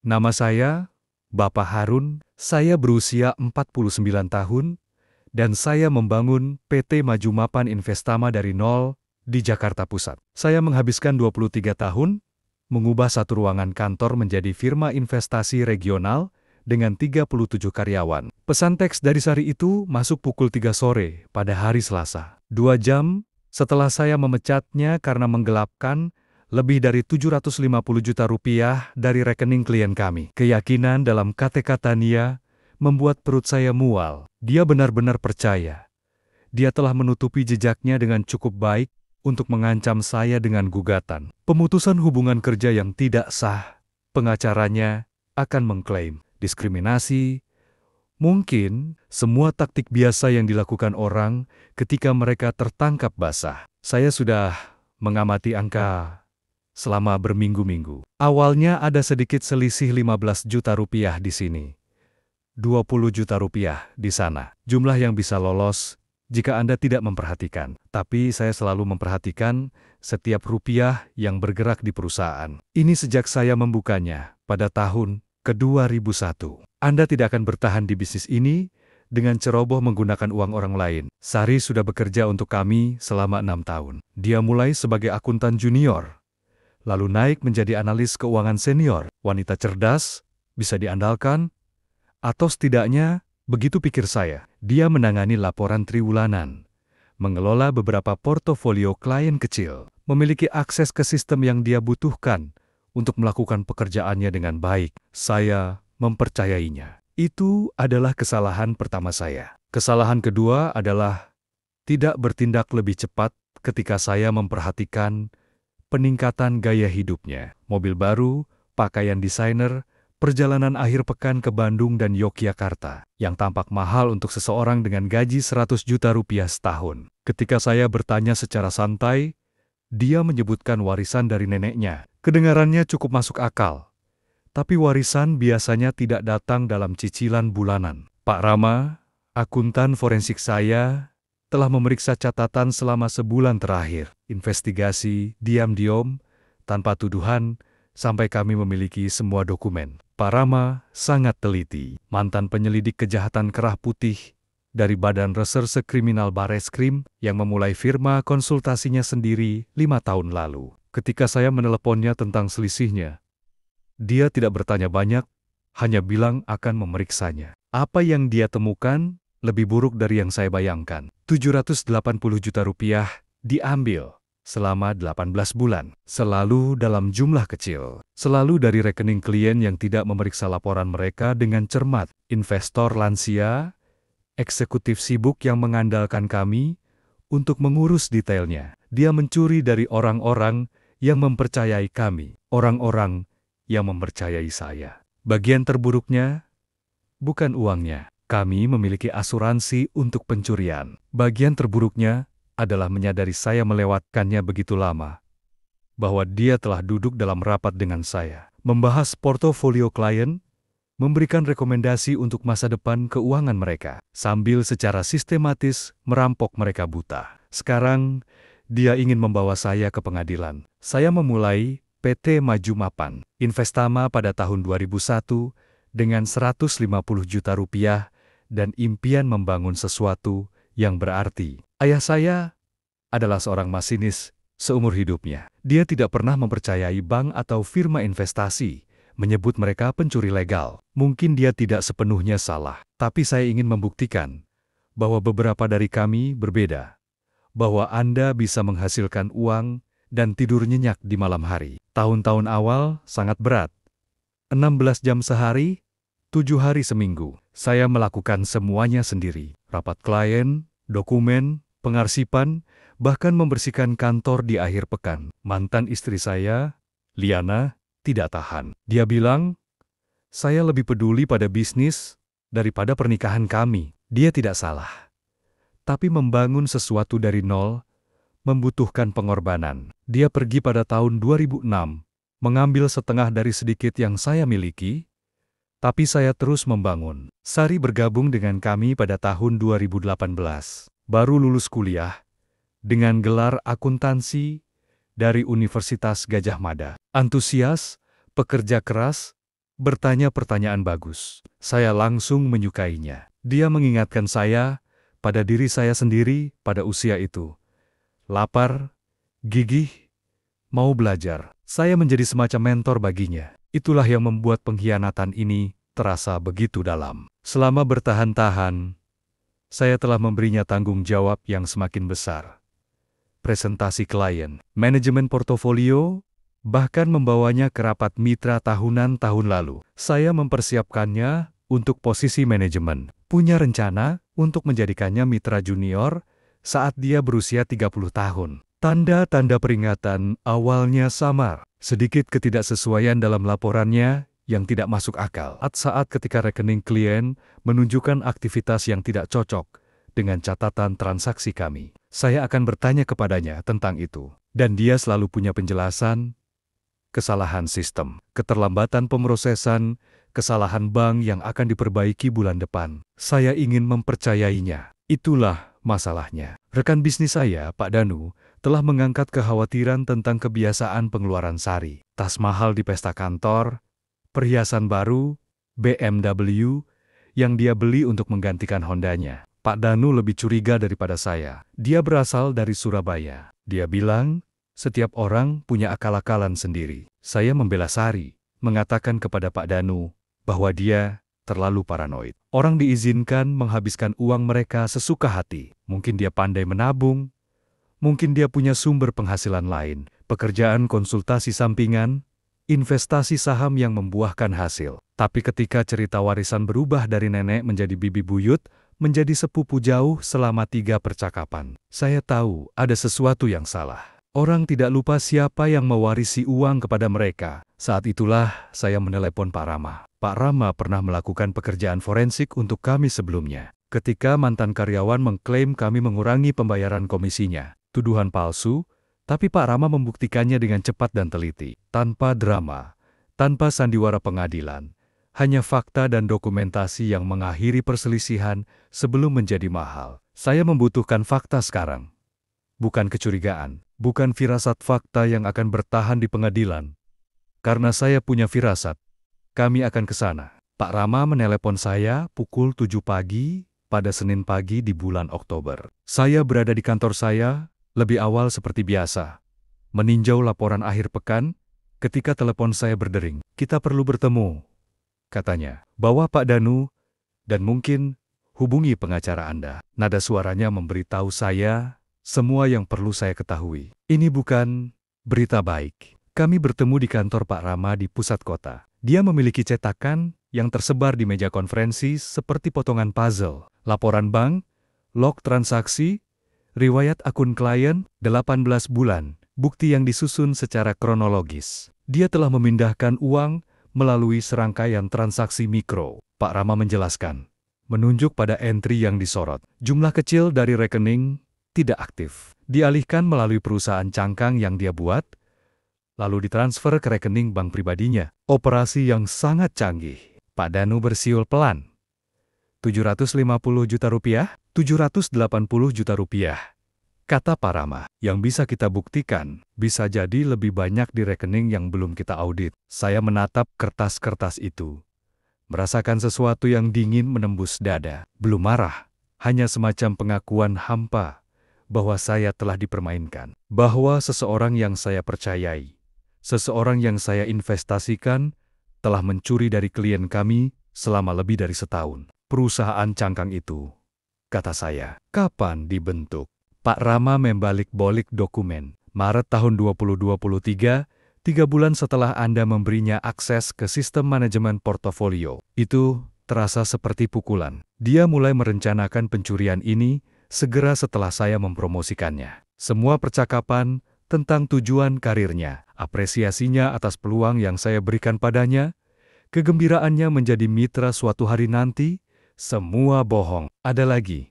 Nama saya Bapak Harun, saya berusia 49 tahun, dan saya membangun PT Maju Mapan Investama dari nol di Jakarta Pusat. Saya menghabiskan 23 tahun, mengubah satu ruangan kantor menjadi firma investasi regional dengan 37 karyawan. Pesan teks dari Sari itu masuk pukul 3 sore pada hari Selasa. 2 jam setelah saya memecatnya karena menggelapkan lebih dari 750 juta rupiah dari rekening klien kami. Keyakinan dalam kata-kata Nia membuat perut saya mual. Dia benar-benar percaya. Dia telah menutupi jejaknya dengan cukup baik untuk mengancam saya dengan gugatan. Pemutusan hubungan kerja yang tidak sah, pengacaranya akan mengklaim diskriminasi. Mungkin semua taktik biasa yang dilakukan orang ketika mereka tertangkap basah. Saya sudah mengamati angka selama berminggu-minggu. Awalnya ada sedikit selisih 15 juta rupiah di sini. 20 juta rupiah di sana. Jumlah yang bisa lolos jika Anda tidak memperhatikan. Tapi saya selalu memperhatikan setiap rupiah yang bergerak di perusahaan. Ini sejak saya membukanya pada tahun ke-2001. Anda tidak akan bertahan di bisnis ini dengan ceroboh menggunakan uang orang lain. Sari sudah bekerja untuk kami selama 6 tahun. Dia mulai sebagai akuntan junior, lalu naik menjadi analis keuangan senior. Wanita cerdas, bisa diandalkan, atau setidaknya, begitu pikir saya. Dia menangani laporan triwulanan, mengelola beberapa portofolio klien kecil, memiliki akses ke sistem yang dia butuhkan untuk melakukan pekerjaannya dengan baik. Saya mempercayainya. Itu adalah kesalahan pertama saya. Kesalahan kedua adalah tidak bertindak lebih cepat ketika saya memperhatikan peningkatan gaya hidupnya. Mobil baru, pakaian desainer, perjalanan akhir pekan ke Bandung dan Yogyakarta, yang tampak mahal untuk seseorang dengan gaji 100 juta rupiah setahun. Ketika saya bertanya secara santai, dia menyebutkan warisan dari neneknya. Kedengarannya cukup masuk akal. Tapi warisan biasanya tidak datang dalam cicilan bulanan. Pak Rama, akuntan forensik saya, telah memeriksa catatan selama sebulan terakhir. Investigasi, diam-diam, tanpa tuduhan, sampai kami memiliki semua dokumen. Pak Rama sangat teliti. Mantan penyelidik kejahatan kerah putih dari Badan Reserse Kriminal Bareskrim yang memulai firma konsultasinya sendiri 5 tahun lalu. Ketika saya meneleponnya tentang selisihnya, dia tidak bertanya banyak, hanya bilang akan memeriksanya. Apa yang dia temukan lebih buruk dari yang saya bayangkan. 780 juta rupiah diambil selama 18 bulan. Selalu dalam jumlah kecil. Selalu dari rekening klien yang tidak memeriksa laporan mereka dengan cermat. Investor lansia, eksekutif sibuk yang mengandalkan kami untuk mengurus detailnya. Dia mencuri dari orang-orang yang mempercayai kami. Orang-orang yang mempercayai saya. Bagian terburuknya bukan uangnya. Kami memiliki asuransi untuk pencurian. Bagian terburuknya adalah menyadari saya melewatkannya begitu lama, bahwa dia telah duduk dalam rapat dengan saya, membahas portofolio klien, memberikan rekomendasi untuk masa depan keuangan mereka, sambil secara sistematis merampok mereka buta. Sekarang, dia ingin membawa saya ke pengadilan. Saya memulai PT Maju Mapan Investama pada tahun 2001 dengan 150 juta rupiah dan impian membangun sesuatu yang berarti. Ayah saya adalah seorang masinis seumur hidupnya. Dia tidak pernah mempercayai bank atau firma investasi, menyebut mereka pencuri legal. Mungkin dia tidak sepenuhnya salah, tapi saya ingin membuktikan bahwa beberapa dari kami berbeda, bahwa Anda bisa menghasilkan uang dan tidur nyenyak di malam hari. Tahun-tahun awal sangat berat. 16 jam sehari, 7 hari seminggu. Saya melakukan semuanya sendiri. Rapat klien, dokumen, pengarsipan, bahkan membersihkan kantor di akhir pekan. Mantan istri saya, Liana, tidak tahan. Dia bilang, saya lebih peduli pada bisnis daripada pernikahan kami. Dia tidak salah. Tapi membangun sesuatu dari nol membutuhkan pengorbanan. Dia pergi pada tahun 2006, mengambil setengah dari sedikit yang saya miliki, tapi saya terus membangun. Sari bergabung dengan kami pada tahun 2018. Baru lulus kuliah, dengan gelar akuntansi dari Universitas Gadjah Mada. Antusias, pekerja keras, bertanya pertanyaan bagus. Saya langsung menyukainya. Dia mengingatkan saya pada diri saya sendiri pada usia itu. Lapar, gigih, mau belajar. Saya menjadi semacam mentor baginya. Itulah yang membuat pengkhianatan ini terasa begitu dalam. Selama bertahan-tahan, saya telah memberinya tanggung jawab yang semakin besar. Presentasi klien, manajemen portofolio, bahkan membawanya ke rapat mitra tahunan tahun lalu. Saya mempersiapkannya untuk posisi manajemen. Punya rencana untuk menjadikannya mitra junior saat dia berusia 30 tahun. Tanda-tanda peringatan awalnya samar. Sedikit ketidaksesuaian dalam laporannya yang tidak masuk akal. Saat ketika rekening klien menunjukkan aktivitas yang tidak cocok dengan catatan transaksi kami. Saya akan bertanya kepadanya tentang itu. Dan dia selalu punya penjelasan, kesalahan sistem, keterlambatan pemrosesan, kesalahan bank yang akan diperbaiki bulan depan. Saya ingin mempercayainya. Itulah masalahnya. Rekan bisnis saya, Pak Danu, telah mengangkat kekhawatiran tentang kebiasaan pengeluaran Sari. Tas mahal di pesta kantor, perhiasan baru, BMW, yang dia beli untuk menggantikan Hondanya. Pak Danu lebih curiga daripada saya. Dia berasal dari Surabaya. Dia bilang, setiap orang punya akal-akalan sendiri. Saya membela Sari, mengatakan kepada Pak Danu bahwa dia terlalu paranoid. Orang diizinkan menghabiskan uang mereka sesuka hati. Mungkin dia pandai menabung, mungkin dia punya sumber penghasilan lain, pekerjaan konsultasi sampingan, investasi saham yang membuahkan hasil. Tapi ketika cerita warisan berubah dari nenek menjadi bibi buyut, menjadi sepupu jauh selama 3 percakapan, saya tahu ada sesuatu yang salah. Orang tidak lupa siapa yang mewarisi uang kepada mereka. Saat itulah saya menelepon Pak Rama. Pak Rama pernah melakukan pekerjaan forensik untuk kami sebelumnya. Ketika mantan karyawan mengklaim kami mengurangi pembayaran komisinya. Tuduhan palsu, tapi Pak Rama membuktikannya dengan cepat dan teliti. Tanpa drama, tanpa sandiwara pengadilan. Hanya fakta dan dokumentasi yang mengakhiri perselisihan sebelum menjadi mahal. Saya membutuhkan fakta sekarang. Bukan kecurigaan, bukan firasat fakta yang akan bertahan di pengadilan. Karena saya punya firasat, kami akan ke sana. Pak Rama menelepon saya pukul 7 pagi pada Senin pagi di bulan Oktober. Saya berada di kantor saya, lebih awal seperti biasa. Meninjau laporan akhir pekan, ketika telepon saya berdering. Kita perlu bertemu, katanya. Bawa Pak Danu, dan mungkin hubungi pengacara Anda. Nada suaranya memberitahu saya semua yang perlu saya ketahui. Ini bukan berita baik. Kami bertemu di kantor Pak Rama di pusat kota. Dia memiliki cetakan yang tersebar di meja konferensi seperti potongan puzzle. Laporan bank, log transaksi, riwayat akun klien, 18 bulan, bukti yang disusun secara kronologis. Dia telah memindahkan uang melalui serangkaian transaksi mikro. Pak Rama menjelaskan, menunjuk pada entry yang disorot. Jumlah kecil dari rekening tidak aktif. Dialihkan melalui perusahaan cangkang yang dia buat, lalu ditransfer ke rekening bank pribadinya. Operasi yang sangat canggih. Pak Danu bersiul pelan. 750 juta rupiah, 780 juta rupiah. Kata Pak Rama, yang bisa kita buktikan, bisa jadi lebih banyak di rekening yang belum kita audit. Saya menatap kertas-kertas itu. Merasakan sesuatu yang dingin menembus dada. Belum marah, hanya semacam pengakuan hampa bahwa saya telah dipermainkan. Bahwa seseorang yang saya percayai, seseorang yang saya investasikan, telah mencuri dari klien kami selama lebih dari setahun. Perusahaan cangkang itu, kata saya, kapan dibentuk? Pak Rama membalik-balik dokumen. Maret tahun 2023, 3 bulan setelah Anda memberinya akses ke sistem manajemen portofolio. Itu terasa seperti pukulan. Dia mulai merencanakan pencurian ini segera setelah saya mempromosikannya. Semua percakapan tentang tujuan karirnya, apresiasinya atas peluang yang saya berikan padanya, kegembiraannya menjadi mitra suatu hari nanti, semua bohong. Ada lagi.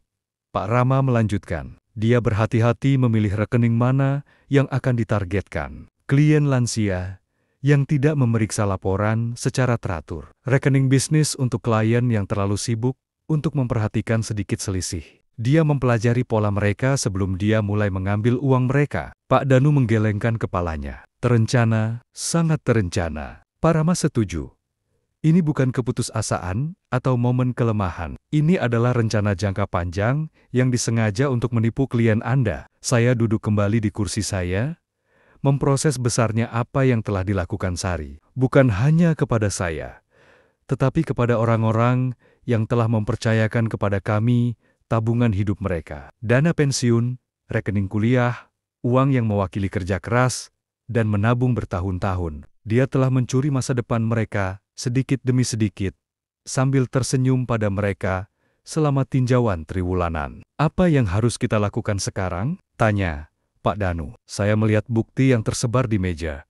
Pak Rama melanjutkan. Dia berhati-hati memilih rekening mana yang akan ditargetkan. Klien lansia yang tidak memeriksa laporan secara teratur. Rekening bisnis untuk klien yang terlalu sibuk untuk memperhatikan sedikit selisih. Dia mempelajari pola mereka sebelum dia mulai mengambil uang mereka. Pak Danu menggelengkan kepalanya. Terencana, sangat terencana. Pak Rama setuju. Ini bukan keputusasaan atau momen kelemahan. Ini adalah rencana jangka panjang yang disengaja untuk menipu klien Anda. Saya duduk kembali di kursi saya, memproses besarnya apa yang telah dilakukan Sari. Bukan hanya kepada saya, tetapi kepada orang-orang yang telah mempercayakan kepada kami tabungan hidup mereka. Dana pensiun, rekening kuliah, uang yang mewakili kerja keras, dan menabung bertahun-tahun. Dia telah mencuri masa depan mereka sedikit demi sedikit, sambil tersenyum pada mereka selama tinjauan triwulanan. Apa yang harus kita lakukan sekarang? Tanya Pak Danu. Saya melihat bukti yang tersebar di meja.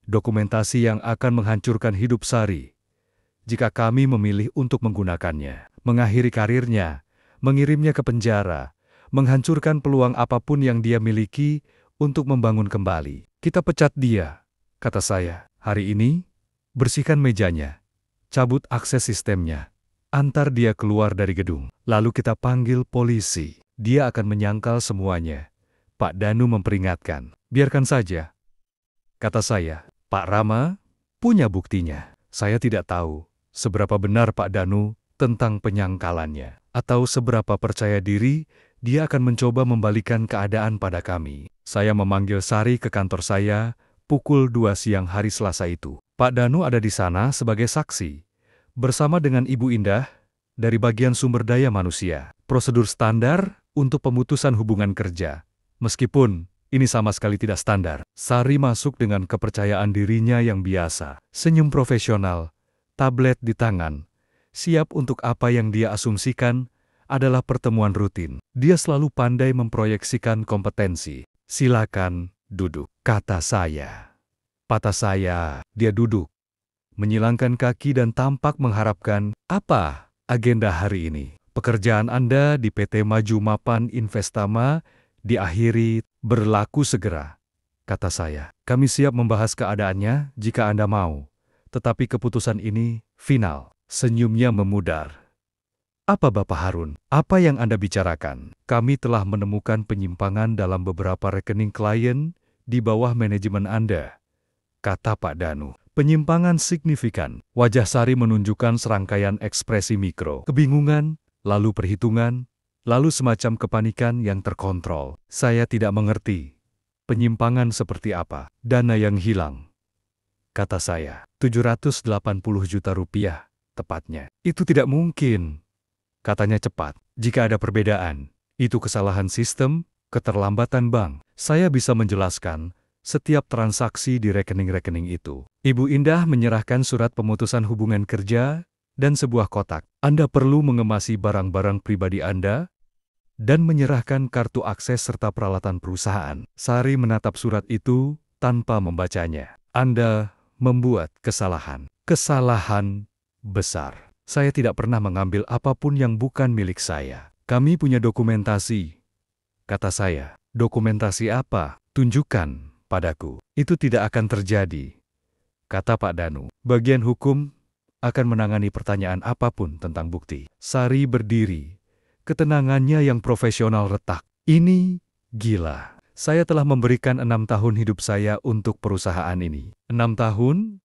Dokumentasi yang akan menghancurkan hidup Sari jika kami memilih untuk menggunakannya. Mengakhiri karirnya, mengirimnya ke penjara, menghancurkan peluang apapun yang dia miliki untuk membangun kembali. Kita pecat dia, kata saya. Hari ini, bersihkan mejanya, cabut akses sistemnya, antar dia keluar dari gedung. Lalu kita panggil polisi. Dia akan menyangkal semuanya. Pak Danu memperingatkan. Biarkan saja, kata saya. Pak Rama punya buktinya. Saya tidak tahu seberapa benar Pak Danu tentang penyangkalannya, atau seberapa percaya diri dia akan mencoba membalikan keadaan pada kami. Saya memanggil Sari ke kantor saya pukul 2 siang hari Selasa itu. Pak Danu ada di sana sebagai saksi, bersama dengan Ibu Indah dari bagian sumber daya manusia. Prosedur standar untuk pemutusan hubungan kerja, meskipun ini sama sekali tidak standar. Sari masuk dengan kepercayaan dirinya yang biasa, senyum profesional, tablet di tangan, siap untuk apa yang dia asumsikan adalah pertemuan rutin. Dia selalu pandai memproyeksikan kompetensi. Silakan duduk, kata saya. Patah saya, dia duduk, menyilangkan kaki dan tampak mengharapkan. Apa agenda hari ini? Pekerjaan Anda di PT Maju Mapan Investama diakhiri, berlaku segera, kata saya. Kami siap membahas keadaannya jika Anda mau, tetapi keputusan ini final. Senyumnya memudar. Apa Bapak Harun? Apa yang Anda bicarakan? Kami telah menemukan penyimpangan dalam beberapa rekening klien di bawah manajemen Anda, kata Pak Danu. Penyimpangan signifikan. Wajah Sari menunjukkan serangkaian ekspresi mikro. Kebingungan, lalu perhitungan, lalu semacam kepanikan yang terkontrol. Saya tidak mengerti. Penyimpangan seperti apa? Dana yang hilang, kata saya. 780 juta rupiah, tepatnya. Itu tidak mungkin, katanya cepat. Jika ada perbedaan, itu kesalahan sistem, keterlambatan bank. Saya bisa menjelaskan setiap transaksi di rekening-rekening itu. Ibu Indah menyerahkan surat pemutusan hubungan kerja dan sebuah kotak. Anda perlu mengemasi barang-barang pribadi Anda dan menyerahkan kartu akses serta peralatan perusahaan. Sari menatap surat itu tanpa membacanya. Anda membuat kesalahan. Kesalahan besar. Saya tidak pernah mengambil apapun yang bukan milik saya. Kami punya dokumentasi, kata saya. Dokumentasi apa? Tunjukkan padaku. Itu tidak akan terjadi, kata Pak Danu. Bagian hukum akan menangani pertanyaan apapun tentang bukti. Sari berdiri, ketenangannya yang profesional retak. Ini gila. Saya telah memberikan 6 tahun hidup saya untuk perusahaan ini. 6 tahun?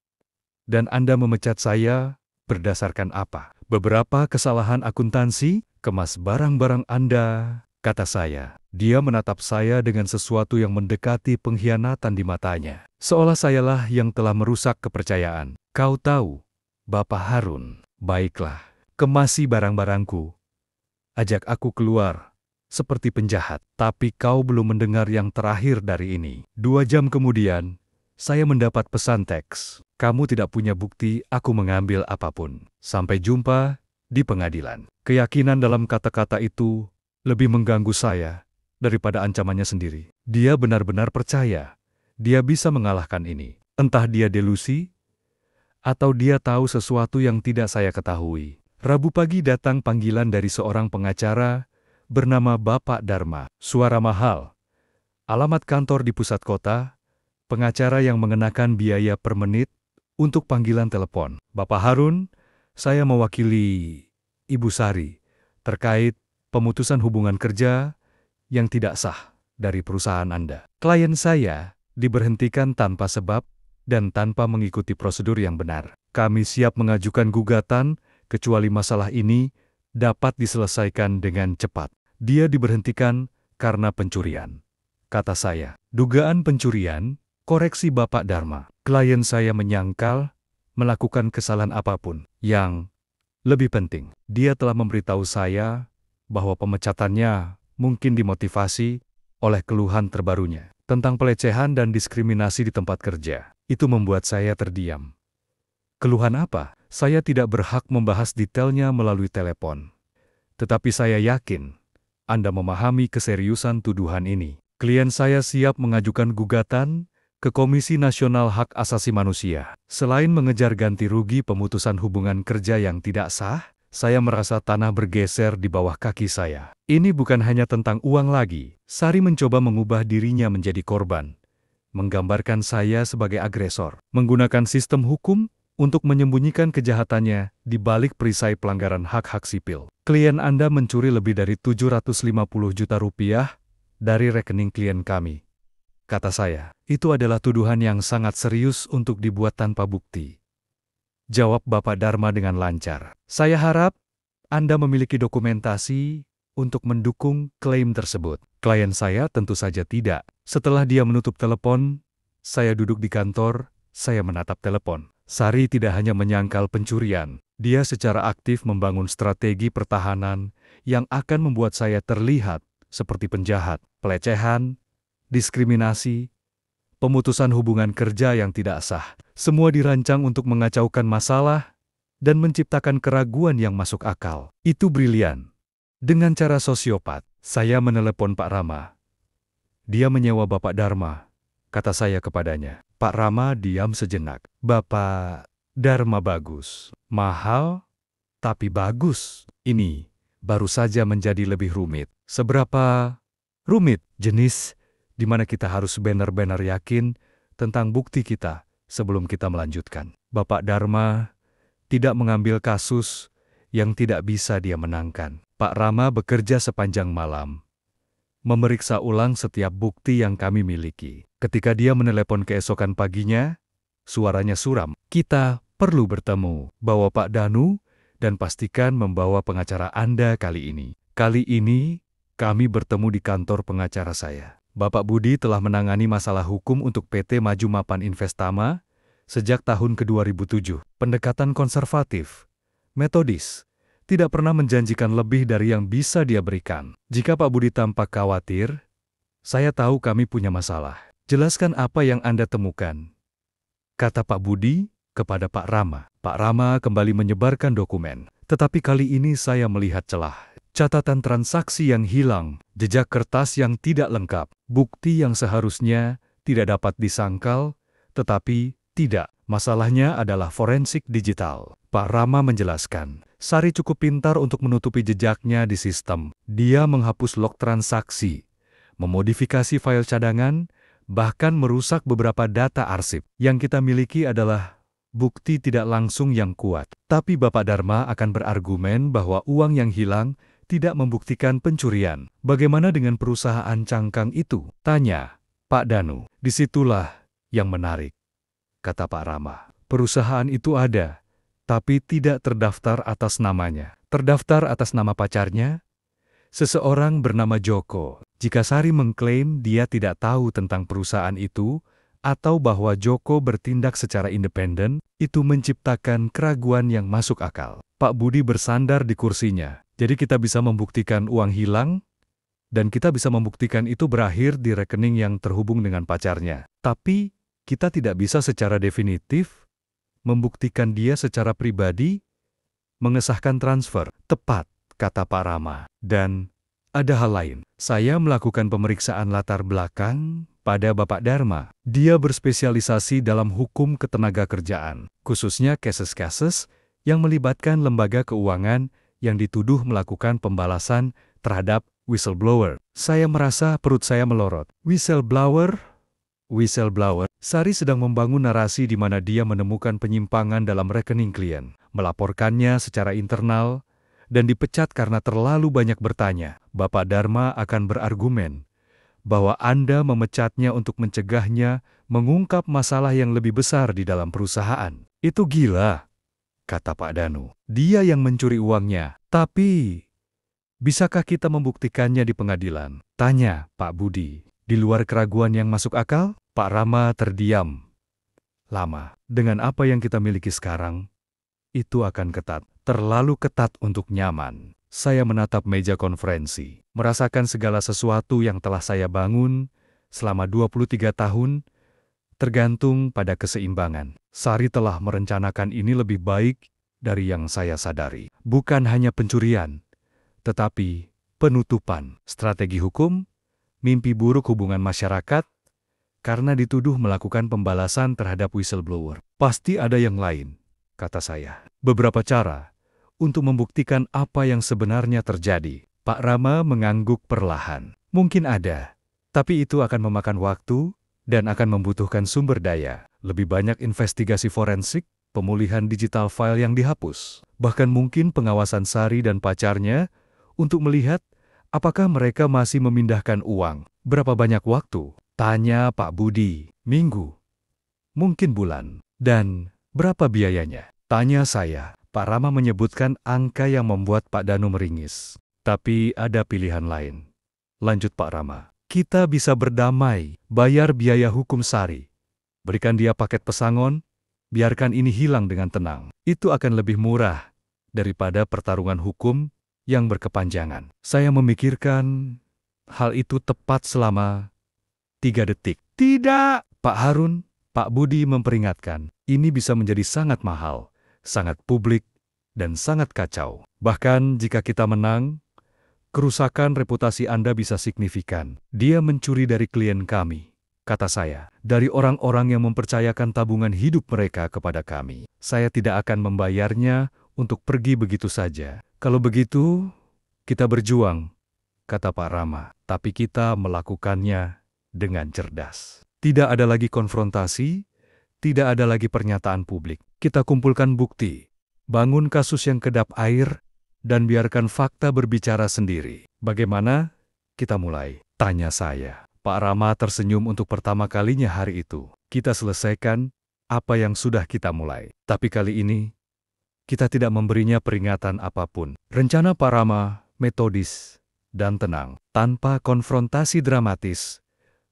Dan Anda memecat saya berdasarkan apa? Beberapa kesalahan akuntansi, kemas barang-barang Anda, kata saya. Dia menatap saya dengan sesuatu yang mendekati pengkhianatan di matanya. Seolah sayalah yang telah merusak kepercayaan. Kau tahu, Bapak Harun. Baiklah, kemasi barang-barangku. Ajak aku keluar, seperti penjahat. Tapi kau belum mendengar yang terakhir dari ini. 2 jam kemudian, saya mendapat pesan teks. Kamu tidak punya bukti aku mengambil apapun. Sampai jumpa di pengadilan. Keyakinan dalam kata-kata itu lebih mengganggu saya daripada ancamannya sendiri. Dia benar-benar percaya dia bisa mengalahkan ini. Entah dia delusi, atau dia tahu sesuatu yang tidak saya ketahui. Rabu pagi datang panggilan dari seorang pengacara bernama Bapak Dharma. Suara mahal, alamat kantor di pusat kota, pengacara yang mengenakan biaya per menit untuk panggilan telepon. Bapak Harun, saya mewakili Ibu Sari terkait pemutusan hubungan kerja yang tidak sah dari perusahaan Anda. Klien saya diberhentikan tanpa sebab dan tanpa mengikuti prosedur yang benar. Kami siap mengajukan gugatan, kecuali masalah ini dapat diselesaikan dengan cepat. Dia diberhentikan karena pencurian, kata saya. Dugaan pencurian, koreksi Bapak Dharma. Klien saya menyangkal melakukan kesalahan apapun. Yang lebih penting, dia telah memberitahu saya bahwa pemecatannya mungkin dimotivasi oleh keluhan terbarunya tentang pelecehan dan diskriminasi di tempat kerja. Itu membuat saya terdiam. Keluhan apa? Saya tidak berhak membahas detailnya melalui telepon. Tetapi saya yakin Anda memahami keseriusan tuduhan ini. Klien saya siap mengajukan gugatan ke Komisi Nasional Hak Asasi Manusia. Selain mengejar ganti rugi pemutusan hubungan kerja yang tidak sah, saya merasa tanah bergeser di bawah kaki saya. Ini bukan hanya tentang uang lagi. Sari mencoba mengubah dirinya menjadi korban, menggambarkan saya sebagai agresor, menggunakan sistem hukum untuk menyembunyikan kejahatannya di balik perisai pelanggaran hak-hak sipil. Klien Anda mencuri lebih dari 750 juta rupiah dari rekening klien kami, kata saya. Itu adalah tuduhan yang sangat serius untuk dibuat tanpa bukti, jawab Bapak Dharma dengan lancar. Saya harap Anda memiliki dokumentasi untuk mendukung klaim tersebut. Klien saya tentu saja tidak. Setelah dia menutup telepon, saya duduk di kantor, saya menatap telepon. Sari tidak hanya menyangkal pencurian, dia secara aktif membangun strategi pertahanan yang akan membuat saya terlihat seperti penjahat, pelecehan, diskriminasi, pemutusan hubungan kerja yang tidak sah. Semua dirancang untuk mengacaukan masalah dan menciptakan keraguan yang masuk akal. Itu brilian. Dengan cara sosiopat, saya menelepon Pak Rama. Dia menyewa Bapak Dharma, kata saya kepadanya. Pak Rama diam sejenak. Bapak Dharma bagus. Mahal, tapi bagus. Ini baru saja menjadi lebih rumit. Seberapa rumit? Jenis di mana kita harus benar-benar yakin tentang bukti kita sebelum kita melanjutkan. Bapak Dharma tidak mengambil kasus yang tidak bisa dia menangkan. Pak Rama bekerja sepanjang malam, memeriksa ulang setiap bukti yang kami miliki. Ketika dia menelepon keesokan paginya, suaranya suram. Kita perlu bertemu. Bawa Pak Danu dan pastikan membawa pengacara Anda kali ini. Kali ini, kami bertemu di kantor pengacara saya. Bapak Budi telah menangani masalah hukum untuk PT Maju Mapan Investama sejak tahun ke-2007. Pendekatan konservatif, metodis, tidak pernah menjanjikan lebih dari yang bisa dia berikan. Jika Pak Budi tampak khawatir, saya tahu kami punya masalah. Jelaskan apa yang Anda temukan, kata Pak Budi kepada Pak Rama. Pak Rama kembali menyebarkan dokumen. Tetapi kali ini saya melihat celah. Catatan transaksi yang hilang, jejak kertas yang tidak lengkap, bukti yang seharusnya tidak dapat disangkal, tetapi tidak. Masalahnya adalah forensik digital. Pak Rama menjelaskan, Sari cukup pintar untuk menutupi jejaknya di sistem. Dia menghapus log transaksi, memodifikasi file cadangan, bahkan merusak beberapa data arsip. Yang kita miliki adalah bukti tidak langsung yang kuat. Tapi Bapak Dharma akan berargumen bahwa uang yang hilang tidak membuktikan pencurian. Bagaimana dengan perusahaan cangkang itu? Tanya Pak Danu. Disitulah yang menarik, kata Pak Rama. Perusahaan itu ada, tapi tidak terdaftar atas namanya. Terdaftar atas nama pacarnya, seseorang bernama Joko. Jika Sari mengklaim dia tidak tahu tentang perusahaan itu, atau bahwa Joko bertindak secara independen, itu menciptakan keraguan yang masuk akal. Pak Budi bersandar di kursinya. Jadi kita bisa membuktikan uang hilang, dan kita bisa membuktikan itu berakhir di rekening yang terhubung dengan pacarnya. Tapi, kita tidak bisa secara definitif membuktikan dia secara pribadi mengesahkan transfer. Tepat, kata Pak Rama. Dan ada hal lain. Saya melakukan pemeriksaan latar belakang pada Bapak Dharma. Dia berspesialisasi dalam hukum ketenagakerjaan, khususnya kasus-kasus yang melibatkan lembaga keuangan yang dituduh melakukan pembalasan terhadap whistleblower. Saya merasa perut saya melorot. Whistleblower? Sari sedang membangun narasi di mana dia menemukan penyimpangan dalam rekening klien, melaporkannya secara internal, dan dipecat karena terlalu banyak bertanya. Bapak Dharma akan berargumen bahwa Anda memecatnya untuk mencegahnya mengungkap masalah yang lebih besar di dalam perusahaan. Itu gila, kata Pak Danu. Dia yang mencuri uangnya. Tapi, bisakah kita membuktikannya di pengadilan? Tanya Pak Budi. Di luar keraguan yang masuk akal, Pak Rama terdiam lama. Dengan apa yang kita miliki sekarang, itu akan ketat. Terlalu ketat untuk nyaman. Saya menatap meja konferensi, merasakan segala sesuatu yang telah saya bangun selama 23 tahun, tergantung pada keseimbangan. Sari telah merencanakan ini lebih baik dari yang saya sadari. Bukan hanya pencurian, tetapi penutupan, strategi hukum, mimpi buruk hubungan masyarakat, karena dituduh melakukan pembalasan terhadap whistleblower. Pasti ada yang lain, kata saya. Beberapa cara untuk membuktikan apa yang sebenarnya terjadi. Pak Rama mengangguk perlahan. Mungkin ada, tapi itu akan memakan waktu dan akan membutuhkan sumber daya. Lebih banyak investigasi forensik, pemulihan digital file yang dihapus, bahkan mungkin pengawasan Sari dan pacarnya untuk melihat apakah mereka masih memindahkan uang. Berapa banyak waktu? Tanya Pak Budi. Minggu, mungkin bulan. Dan berapa biayanya? Tanya saya. Pak Rama menyebutkan angka yang membuat Pak Danu meringis. Tapi ada pilihan lain. Lanjut Pak Rama. Kita bisa berdamai, bayar biaya hukum Sari. Berikan dia paket pesangon, biarkan ini hilang dengan tenang. Itu akan lebih murah daripada pertarungan hukum yang berkepanjangan. Saya memikirkan hal itu tepat selama 3 detik. Tidak, Pak Harun, Pak Budi memperingatkan. Ini bisa menjadi sangat mahal, sangat publik, dan sangat kacau. Bahkan jika kita menang, kerusakan reputasi Anda bisa signifikan. Dia mencuri dari klien kami, kata saya, dari orang-orang yang mempercayakan tabungan hidup mereka kepada kami. Saya tidak akan membayarnya untuk pergi begitu saja. Kalau begitu, kita berjuang, kata Pak Rama. Tapi kita melakukannya dengan cerdas. Tidak ada lagi konfrontasi, tidak ada lagi pernyataan publik. Kita kumpulkan bukti, bangun kasus yang kedap air, dan biarkan fakta berbicara sendiri. Bagaimana? Kita mulai, tanya saya. Pak Rama tersenyum untuk pertama kalinya hari itu. Kita selesaikan apa yang sudah kita mulai. Tapi kali ini, kita tidak memberinya peringatan apapun. Rencana Pak Rama metodis dan tenang, tanpa konfrontasi dramatis,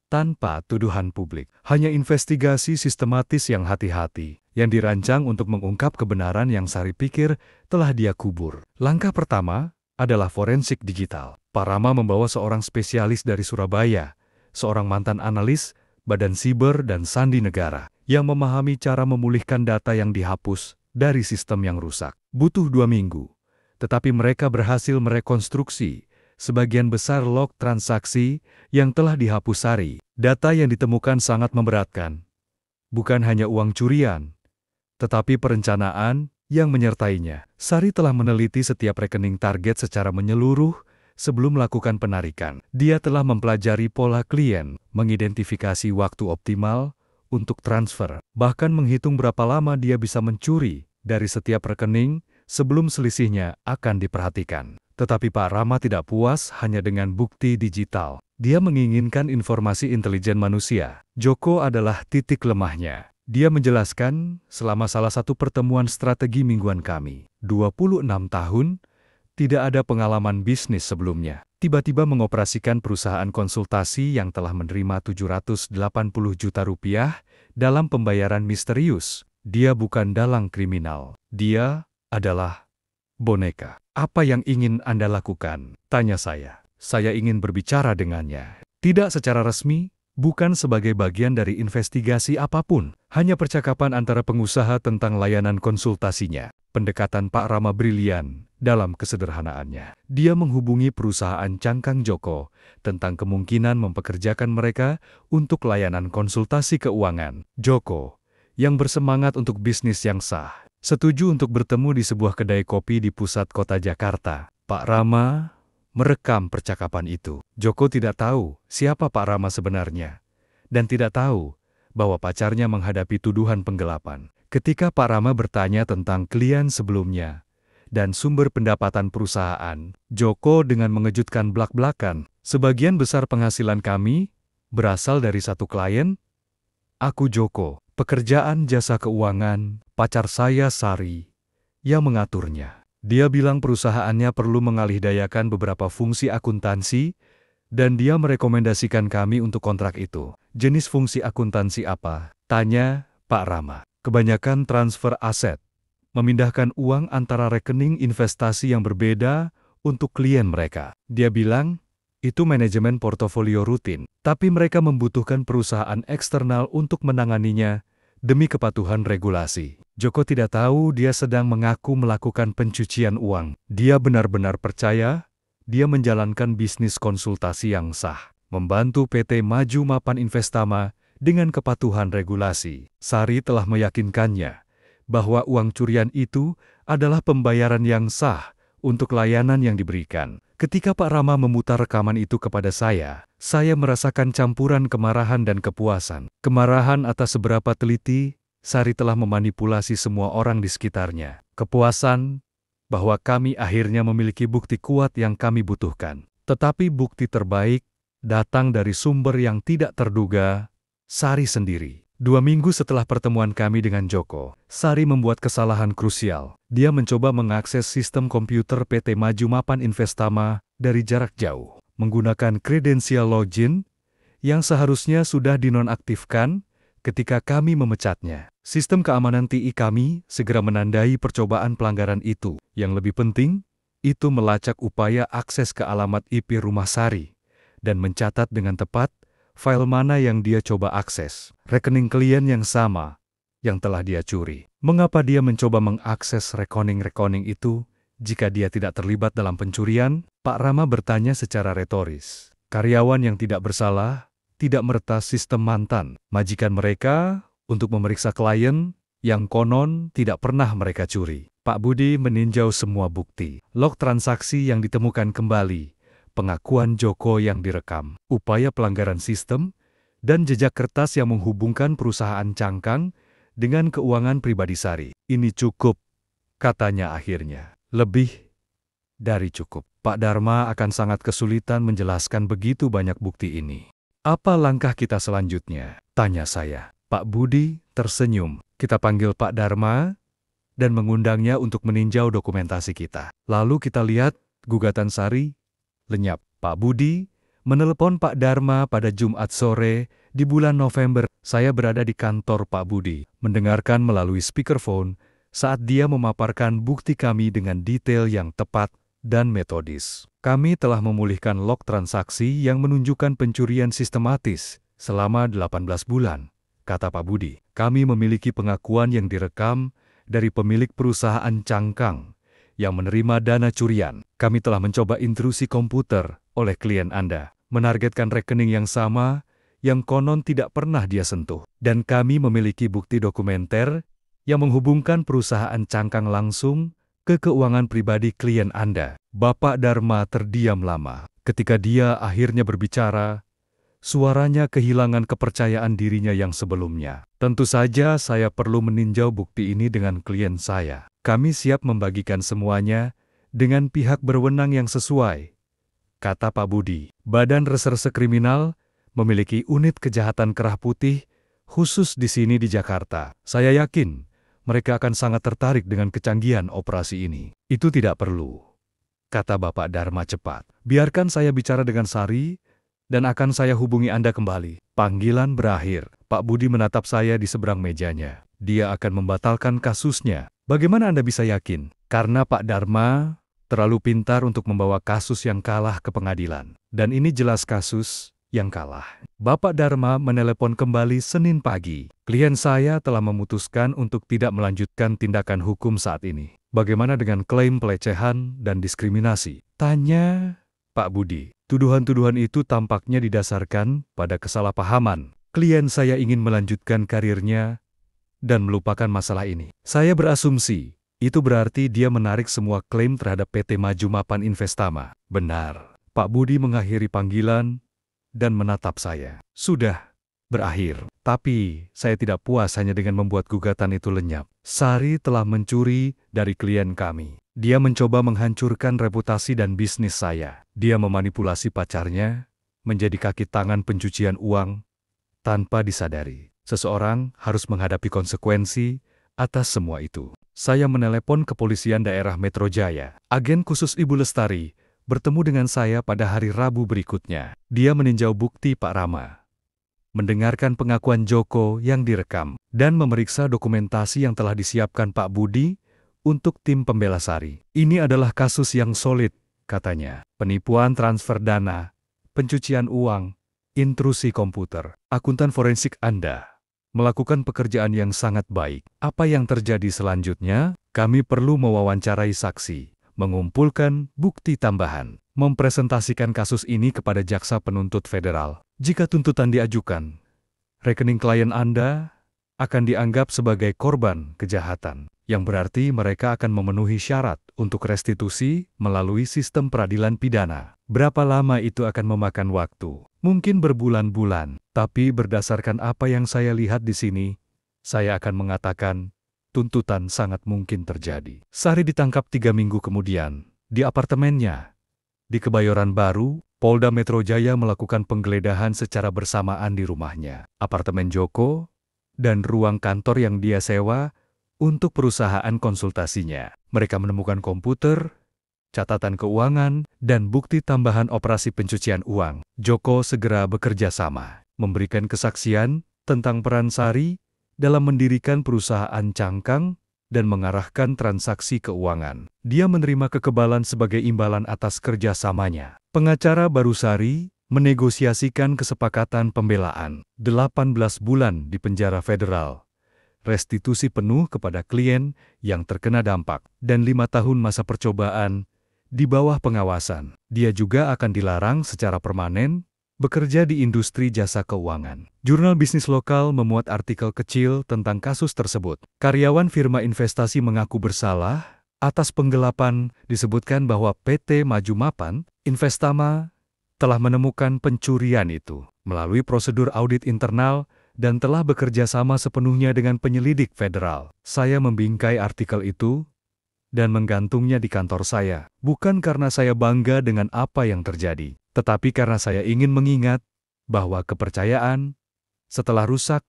tanpa tuduhan publik. Hanya investigasi sistematis yang hati-hati, yang dirancang untuk mengungkap kebenaran yang Sari pikir telah dia kubur. Langkah pertama adalah forensik digital. Pak Rama membawa seorang spesialis dari Surabaya, seorang mantan analis, Badan Siber dan Sandi Negara, yang memahami cara memulihkan data yang dihapus dari sistem yang rusak. Butuh 2 minggu, tetapi mereka berhasil merekonstruksi sebagian besar log transaksi yang telah dihapus Sari. Data yang ditemukan sangat memberatkan. Bukan hanya uang curian, tetapi perencanaan yang menyertainya. Sari telah meneliti setiap rekening target secara menyeluruh sebelum melakukan penarikan. Dia telah mempelajari pola klien, mengidentifikasi waktu optimal untuk transfer, bahkan menghitung berapa lama dia bisa mencuri dari setiap rekening sebelum selisihnya akan diperhatikan. Tetapi Pak Rama tidak puas hanya dengan bukti digital. Dia menginginkan informasi intelijen manusia. Joko adalah titik lemahnya. Dia menjelaskan selama salah satu pertemuan strategi mingguan kami, 26 tahun, tidak ada pengalaman bisnis sebelumnya. Tiba-tiba mengoperasikan perusahaan konsultasi yang telah menerima 780 juta rupiah dalam pembayaran misterius. Dia bukan dalang kriminal. Dia adalah boneka. Apa yang ingin Anda lakukan? Tanya saya. Saya ingin berbicara dengannya. Tidak secara resmi, bukan sebagai bagian dari investigasi apapun. Hanya percakapan antara pengusaha tentang layanan konsultasinya. Pendekatan Pak Rama brilian dalam kesederhanaannya. Dia menghubungi perusahaan cangkang Joko tentang kemungkinan mempekerjakan mereka untuk layanan konsultasi keuangan. Joko, yang bersemangat untuk bisnis yang sah, setuju untuk bertemu di sebuah kedai kopi di pusat kota Jakarta. Pak Rama merekam percakapan itu. Joko tidak tahu siapa Pak Rama sebenarnya, dan tidak tahu bahwa pacarnya menghadapi tuduhan penggelapan. Ketika Pak Rama bertanya tentang klien sebelumnya dan sumber pendapatan perusahaan, Joko dengan mengejutkan blak-blakan, Sebagian besar penghasilan kami berasal dari satu klien. Aku Joko, pekerjaan jasa keuangan, pacar saya Sari, yang mengaturnya. Dia bilang perusahaannya perlu mengalihdayakan beberapa fungsi akuntansi, dan dia merekomendasikan kami untuk kontrak itu. Jenis fungsi akuntansi apa? Tanya Pak Rama. Kebanyakan transfer aset, memindahkan uang antara rekening investasi yang berbeda untuk klien mereka. Dia bilang, itu manajemen portofolio rutin, tapi mereka membutuhkan perusahaan eksternal untuk menanganinya demi kepatuhan regulasi. Joko tidak tahu dia sedang mengaku melakukan pencucian uang. Dia benar-benar percaya dia menjalankan bisnis konsultasi yang sah, membantu PT Maju Mapan Investama dengan kepatuhan regulasi. Sari telah meyakinkannya bahwa uang curian itu adalah pembayaran yang sah untuk layanan yang diberikan. Ketika Pak Rama memutar rekaman itu kepada saya merasakan campuran kemarahan dan kepuasan. Kemarahan atas seberapa teliti Sari telah memanipulasi semua orang di sekitarnya. Kepuasan bahwa kami akhirnya memiliki bukti kuat yang kami butuhkan. Tetapi bukti terbaik datang dari sumber yang tidak terduga, Sari sendiri. 2 minggu setelah pertemuan kami dengan Joko, Sari membuat kesalahan krusial. Dia mencoba mengakses sistem komputer PT Maju Mapan Investama dari jarak jauh, menggunakan kredensial login yang seharusnya sudah dinonaktifkan ketika kami memecatnya. Sistem keamanan TI kami segera menandai percobaan pelanggaran itu. Yang lebih penting, itu melacak upaya akses ke alamat IP rumah Sari dan mencatat dengan tepat file mana yang dia coba akses. Rekening klien yang sama yang telah dia curi. Mengapa dia mencoba mengakses rekening-rekening itu jika dia tidak terlibat dalam pencurian? Pak Rama bertanya secara retoris. Karyawan yang tidak bersalah tidak meretas sistem mantan majikan mereka untuk memeriksa klien yang konon tidak pernah mereka curi. Pak Budi meninjau semua bukti, log transaksi yang ditemukan kembali, pengakuan Joko yang direkam, upaya pelanggaran sistem, dan jejak kertas yang menghubungkan perusahaan cangkang dengan keuangan pribadi Sari. Ini cukup, katanya akhirnya. Lebih dari cukup. Pak Dharma akan sangat kesulitan menjelaskan begitu banyak bukti ini. Apa langkah kita selanjutnya? Tanya saya. Pak Budi tersenyum. Kita panggil Pak Dharma dan mengundangnya untuk meninjau dokumentasi kita. Lalu kita lihat gugatan Sari. Lenyap. Pak Budi menelepon Pak Dharma pada Jumat sore di bulan November. Saya berada di kantor Pak Budi, mendengarkan melalui speakerphone saat dia memaparkan bukti kami dengan detail yang tepat dan metodis. Kami telah memulihkan log transaksi yang menunjukkan pencurian sistematis selama 18 bulan, kata Pak Budi. Kami memiliki pengakuan yang direkam dari pemilik perusahaan cangkang yang menerima dana curian. Kami telah mencoba intrusi komputer oleh klien Anda, menargetkan rekening yang sama yang konon tidak pernah dia sentuh. Dan kami memiliki bukti dokumenter yang menghubungkan perusahaan cangkang langsung ke keuangan pribadi klien Anda. Bapak Dharma terdiam lama. Ketika dia akhirnya berbicara, suaranya kehilangan kepercayaan dirinya yang sebelumnya. Tentu saja saya perlu meninjau bukti ini dengan klien saya. Kami siap membagikan semuanya dengan pihak berwenang yang sesuai, kata Pak Budi. Badan Reserse Kriminal memiliki unit kejahatan kerah putih khusus di sini di Jakarta. Saya yakin mereka akan sangat tertarik dengan kecanggihan operasi ini. Itu tidak perlu, kata Bapak Dharma cepat. Biarkan saya bicara dengan Sari dan akan saya hubungi Anda kembali. Panggilan berakhir. Pak Budi menatap saya di seberang mejanya. Dia akan membatalkan kasusnya. Bagaimana Anda bisa yakin? Karena Pak Dharma terlalu pintar untuk membawa kasus yang kalah ke pengadilan. Dan ini jelas kasus yang kalah. Bapak Dharma menelepon kembali Senin pagi. Klien saya telah memutuskan untuk tidak melanjutkan tindakan hukum saat ini. Bagaimana dengan klaim pelecehan dan diskriminasi? Tanya Pak Budi. Tuduhan-tuduhan itu tampaknya didasarkan pada kesalahpahaman. Klien saya ingin melanjutkan karirnya dan melupakan masalah ini. Saya berasumsi, itu berarti dia menarik semua klaim terhadap PT Maju Mapan Investama. Benar. Pak Budi mengakhiri panggilan dan menatap saya. Sudah berakhir. Tapi saya tidak puas hanya dengan membuat gugatan itu lenyap. Sari telah mencuri dari klien kami. Dia mencoba menghancurkan reputasi dan bisnis saya. Dia memanipulasi pacarnya menjadi kaki tangan pencucian uang tanpa disadari. Seseorang harus menghadapi konsekuensi atas semua itu. Saya menelepon kepolisian daerah Metro Jaya. Agen khusus Ibu Lestari bertemu dengan saya pada hari Rabu berikutnya. Dia meninjau bukti Pak Rama, mendengarkan pengakuan Joko yang direkam, dan memeriksa dokumentasi yang telah disiapkan Pak Budi untuk tim pembela Sari. Ini adalah kasus yang solid, katanya. Penipuan transfer dana, pencucian uang, intrusi komputer. Akuntan forensik Anda melakukan pekerjaan yang sangat baik. Apa yang terjadi selanjutnya? Kami perlu mewawancarai saksi, mengumpulkan bukti tambahan, mempresentasikan kasus ini kepada jaksa penuntut federal. Jika tuntutan diajukan, rekening klien Anda akan dianggap sebagai korban kejahatan, yang berarti mereka akan memenuhi syarat untuk restitusi melalui sistem peradilan pidana. Berapa lama itu akan memakan waktu? Mungkin berbulan-bulan, tapi berdasarkan apa yang saya lihat di sini, saya akan mengatakan tuntutan sangat mungkin terjadi. Sari ditangkap 3 minggu kemudian di apartemennya di Kebayoran Baru. Polda Metro Jaya melakukan penggeledahan secara bersamaan di rumahnya, apartemen Joko, dan ruang kantor yang dia sewa untuk perusahaan konsultasinya. Mereka menemukan komputer, catatan keuangan, dan bukti tambahan operasi pencucian uang. Joko segera bekerja sama, memberikan kesaksian tentang peran Sari dalam mendirikan perusahaan cangkang dan mengarahkan transaksi keuangan. Dia menerima kekebalan sebagai imbalan atas kerjasamanya. Pengacara baru Sari menegosiasikan kesepakatan pembelaan, 18 bulan di penjara federal, restitusi penuh kepada klien yang terkena dampak, dan 5 tahun masa percobaan di bawah pengawasan. Dia juga akan dilarang secara permanen bekerja di industri jasa keuangan. Jurnal bisnis lokal memuat artikel kecil tentang kasus tersebut. Karyawan firma investasi mengaku bersalah atas penggelapan. Disebutkan bahwa PT Maju Mapan Investama telah menemukan pencurian itu melalui prosedur audit internal dan telah bekerja sama sepenuhnya dengan penyelidik federal. Saya membingkai artikel itu dan menggantungnya di kantor saya, bukan karena saya bangga dengan apa yang terjadi, tetapi karena saya ingin mengingat bahwa kepercayaan setelah rusak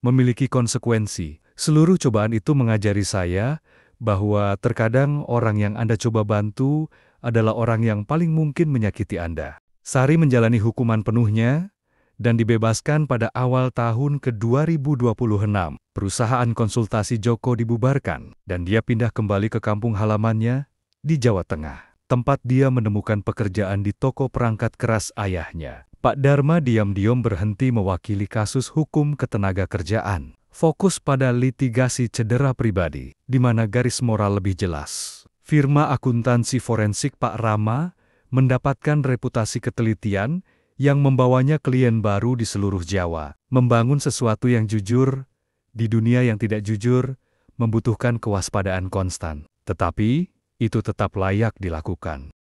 memiliki konsekuensi. Seluruh cobaan itu mengajari saya bahwa terkadang orang yang Anda coba bantu adalah orang yang paling mungkin menyakiti Anda. Sari menjalani hukuman penuhnya dan dibebaskan pada awal tahun ke-2026. Perusahaan konsultasi Joko dibubarkan dan dia pindah kembali ke kampung halamannya di Jawa Tengah, tempat dia menemukan pekerjaan di toko perangkat keras ayahnya. Pak Dharma diam-diam berhenti mewakili kasus hukum ketenagakerjaan, fokus pada litigasi cedera pribadi, di mana garis moral lebih jelas. Firma akuntansi forensik Pak Rama mendapatkan reputasi ketelitian yang membawanya klien baru di seluruh Jawa. Membangun sesuatu yang jujur di dunia yang tidak jujur membutuhkan kewaspadaan konstan, tetapi itu tetap layak dilakukan.